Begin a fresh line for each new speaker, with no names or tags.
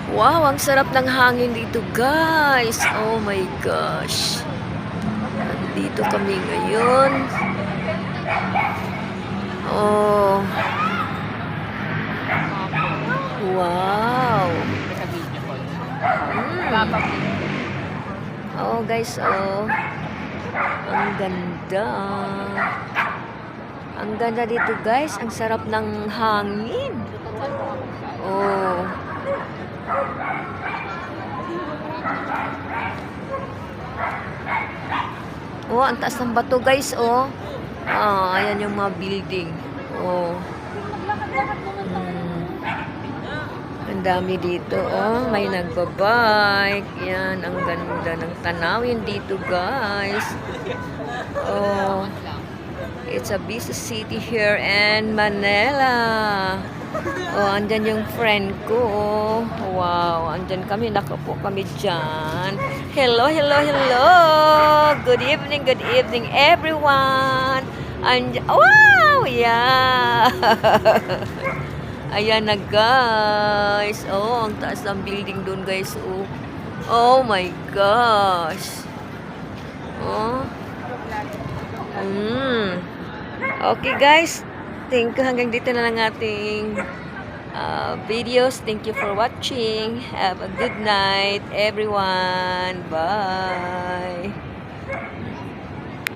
Wow, ang sarap ng hangin dito, guys. Oh my gosh. Nandito kami ngayon. Oh, wow. Oh, guys, oh. Ang ganda. Ang ganda dito, guys. Ang sarap ng hangin. Oh. Oh, ang taas ng bato, guys, oh. Ah, ayan yung mga building. Oh. Ang dami dito, oh. May nagbabike. Yan, ang ganda ng tanawin dito, guys. Oh. It's a busy city here in Manila. Oh, andyan yung friend ko. Oh. Wow, andyan kami. Nakapo kami dyan. Hello, hello, hello. Good evening, everyone. Wow, yeah. Ayan na, guys. Oh, ang taas ng building doon, guys. Oh, oh my gosh. Oh. Okay, guys. Thank you. Hanggang dito na lang ating videos. Thank you for watching. Have a good night, everyone. Bye.